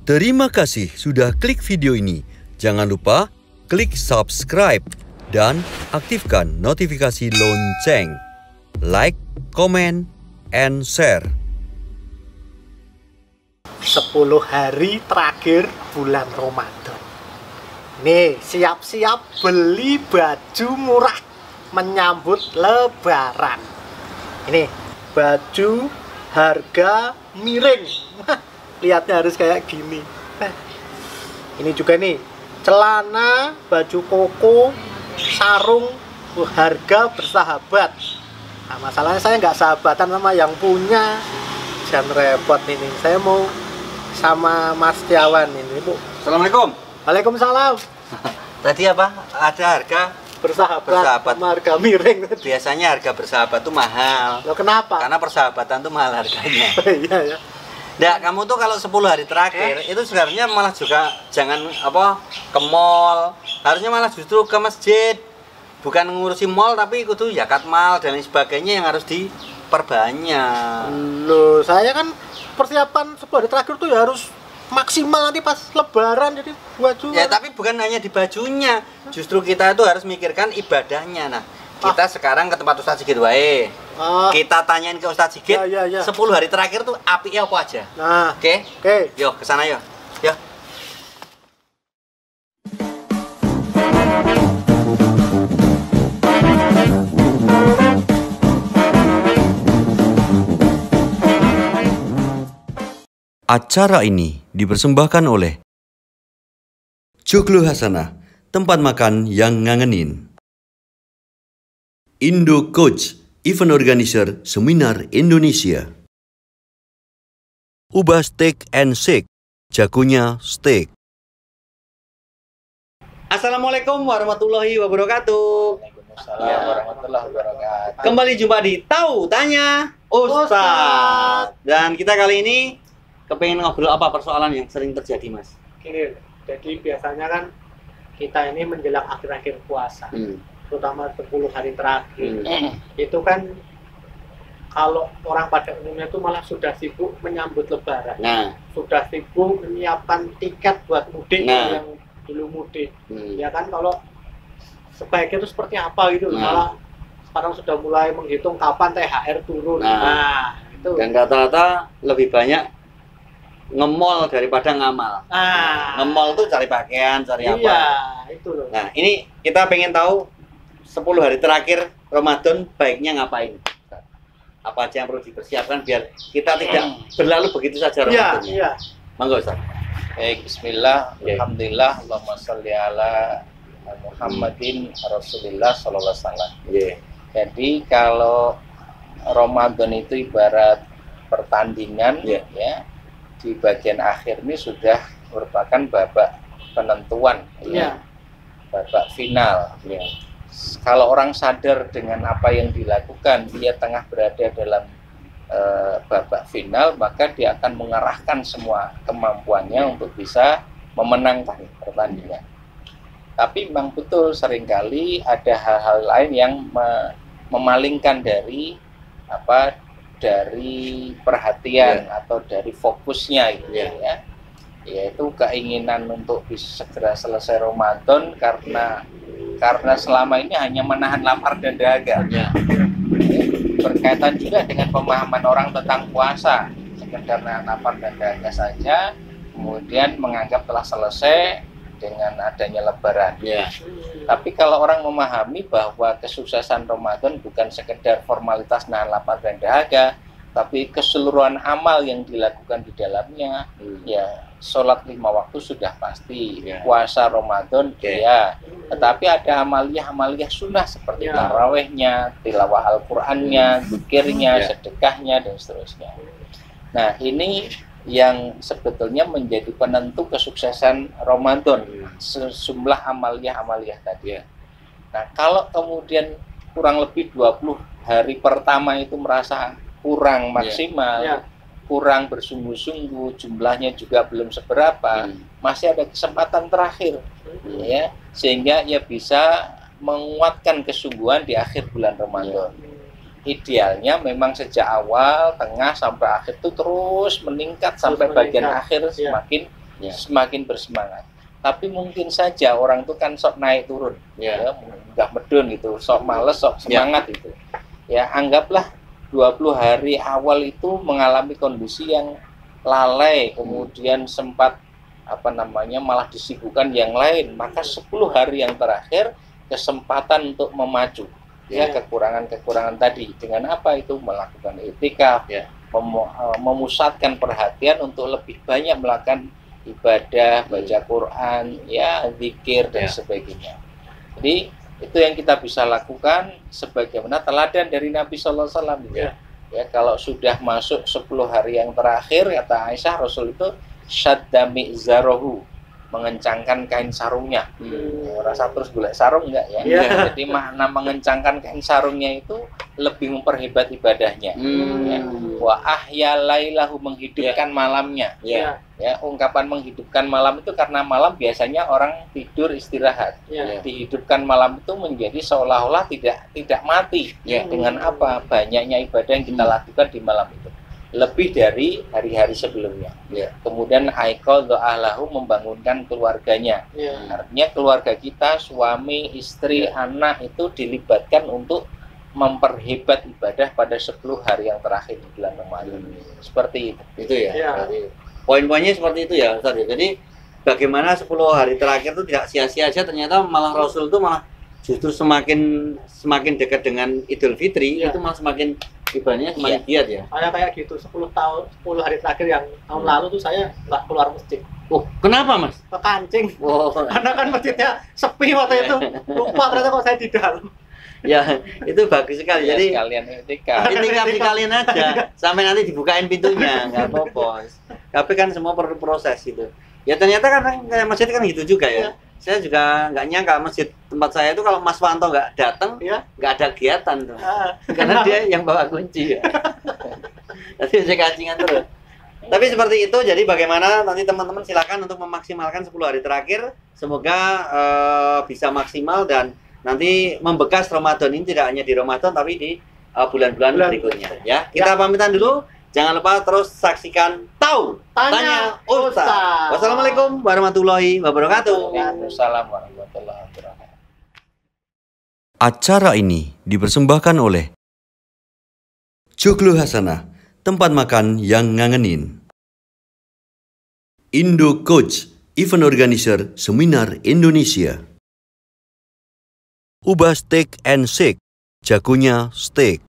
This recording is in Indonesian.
Terima kasih sudah klik video ini. Jangan lupa klik subscribe dan aktifkan notifikasi lonceng. Like, comment, and share. 10 hari terakhir bulan Ramadan. Nih, siap-siap beli baju murah menyambut Lebaran. Ini baju harga miring. Lihatnya harus kayak gini. Ini juga nih celana, baju koko, sarung, harga bersahabat. Nah, masalahnya saya nggak sahabatan sama yang punya. Jangan repot ini. Saya mau sama Mas Tiawan ini, Bu. Assalamualaikum. Waalaikumsalam. Tadi apa? Ada harga Bersahabat. Sama harga miring. biasanya harga bersahabat tuh mahal. Loh, kenapa? Karena persahabatan tuh mahal harganya. Iya ya. Nggak, kamu tuh kalau 10 hari terakhir itu sebenarnya malah juga jangan ke mall. Harusnya malah justru ke masjid. Bukan ngurusi mall tapi kudu zakat mal dan lain sebagainya yang harus diperbanyak. Loh, saya kan persiapan 10 hari terakhir tuh ya harus maksimal nanti pas Lebaran, jadi baju. Ya tapi bukan hanya di bajunya, justru kita itu harus mikirkan ibadahnya. Nah, kita sekarang ke tempat Ustadz Sigit wae. Kita tanyain ke Ustadz Sigit, 10 hari terakhir tuh apinya apa aja. Nah, Oke. Yuk, ke sana yuk. Yuk. Acara ini dipersembahkan oleh Joglo Hasanah, tempat makan yang ngangenin. Indo Coach, event organizer seminar Indonesia. Ubah Steak and Shake, jagonya steak. Assalamualaikum warahmatullahi wabarakatuh. Waalaikumsalam warahmatullahi wabarakatuh. Kembali jumpa di Tahu Tanya Ustadz. Dan kita kali ini kepengen ngobrol apa persoalan yang sering terjadi, Mas? gini, jadi biasanya kan kita ini menjelang akhir-akhir puasa, terutama 10 hari terakhir. Itu kan kalau orang pada umumnya itu malah sudah sibuk menyambut Lebaran. Nah, sudah sibuk menyiapkan tiket buat mudik yang dulu mudik. Ya kan, kalau sebaiknya itu seperti apa gitu. Malah sekarang sudah mulai menghitung kapan THR turun. Nah, itu. Dan rata-rata lebih banyak nge-mall daripada ngamal. Nge-mall tuh cari pakaian, cari apa. Iya, itu loh. Nah, ini kita pengen tahu 10 hari terakhir Ramadan baiknya ngapain? Apa aja yang perlu dipersiapkan biar kita tidak berlalu begitu saja Ramadan. Iya. Monggo, Ustaz. Baik, bismillah, alhamdulillah, Allahumma sholli ala Muhammadin Rasulillah sallallahu alaihi wasallam. Jadi kalau Ramadan itu ibarat pertandingan, ya, di bagian akhir ini sudah merupakan babak penentuan, babak final. Kalau orang sadar dengan apa yang dilakukan, dia tengah berada dalam babak final, maka dia akan mengarahkan semua kemampuannya untuk bisa memenangkan pertandingan. Tapi memang betul seringkali ada hal-hal lain yang memalingkan dari perhatian atau dari fokusnya gitu ya. Yaitu keinginan untuk bisa segera selesai Ramadan karena selama ini hanya menahan lapar dan dahaga. Berkaitan juga dengan pemahaman orang tentang puasa, sekedar nahan lapar dan dahaga saja, kemudian menganggap telah selesai dengan adanya Lebaran. Tapi kalau orang memahami bahwa kesuksesan Ramadan bukan sekedar formalitas nahan lapar dan dahaga, tapi keseluruhan amal yang dilakukan di dalamnya, ya sholat 5 waktu sudah pasti, puasa Ramadan tetapi ada amaliyah sunnah seperti tarawehnya, tilawah Al-Qurannya, zikirnya, sedekahnya dan seterusnya. Nah, ini yang sebetulnya menjadi penentu kesuksesan Ramadan, sejumlah amaliyah tadi. Nah, kalau kemudian kurang lebih 20 hari pertama itu merasa kurang maksimal, kurang bersungguh-sungguh, jumlahnya juga belum seberapa, masih ada kesempatan terakhir, ya, sehingga ia bisa menguatkan kesungguhan di akhir bulan Ramadan. Idealnya memang sejak awal, tengah sampai akhir itu terus meningkat sampai bagian akhir semakin semakin bersemangat. Tapi mungkin saja orang itu kan sok naik turun, mudah medun gitu, sok males, sok semangat itu. Ya, anggaplah 20 hari awal itu mengalami kondisi yang lalai, kemudian sempat malah disibukkan yang lain, maka 10 hari yang terakhir kesempatan untuk memacu kekurangan-kekurangan tadi. Dengan apa itu? Melakukan i'tikaf, memusatkan perhatian untuk lebih banyak melakukan ibadah, baca Quran, zikir dan sebagainya. Jadi itu yang kita bisa lakukan sebagaimana teladan dari Nabi Sallallahu Alaihi Wasallam. Ya, kalau sudah masuk 10 hari yang terakhir, kata Aisyah, Rasul itu syadda mi'zarahu, mengencangkan kain sarungnya. Rasa terus golek sarung enggak ya? Jadi makna mengencangkan kain sarungnya itu lebih memperhebat ibadahnya. Wa ahya lailahu, menghidupkan malamnya. Ya, ungkapan menghidupkan malam itu karena malam biasanya orang tidur istirahat. Dihidupkan malam itu menjadi seolah-olah tidak mati. Dengan apa? Banyaknya ibadah yang kita lakukan di malam itu, lebih dari hari-hari sebelumnya. Kemudian aiqadha ahlahu, membangunkan keluarganya. Artinya keluarga kita, suami, istri, anak itu dilibatkan untuk memperhebat ibadah pada 10 hari yang terakhir di bulan Ramadan. Seperti itu. Itu ya. Poin-poinnya seperti itu ya, Ustaz. Jadi bagaimana 10 hari terakhir itu tidak sia-sia aja, ternyata malah Rasul itu malah justru semakin dekat dengan Idul Fitri, itu malah semakin ibadahnya semakin giat ya. Saya kayak gitu, 10 hari terakhir yang tahun lalu tuh saya nggak keluar masjid. Oh, kenapa Mas? Ke kancing. Karena kan masjidnya sepi waktu itu. Lupa ternyata kok saya di dalam. Ya, itu bagus sekali. Jadi sekalian i'tikaf sekalian aja, sampai nanti dibukain pintunya, nggak apa-apa. Tapi kan semua perlu proses gitu. Ya ternyata kan masjid kan gitu juga ya. Saya juga nggak nyangka masjid tempat saya itu kalau Mas Wanto nggak datang, nggak ada kegiatan tuh. Karena dia yang bawa kunci ya. Nanti saya kancingan terus. Tapi seperti itu, jadi bagaimana nanti teman-teman silakan untuk memaksimalkan 10 hari terakhir. Semoga bisa maksimal dan nanti membekas Ramadan ini tidak hanya di Ramadan tapi di bulan-bulan berikutnya ya. Kita pamitan dulu. Jangan lupa terus saksikan Tanya Ustaz. Wassalamualaikum warahmatullahi wabarakatuh. Waalaikumsalam warahmatullahi wabarakatuh. Acara ini dipersembahkan oleh Joglo Hasanah, tempat makan yang ngangenin. Indo Coach, event organizer seminar Indonesia. Ubah Steak and Shake, jagonya steak.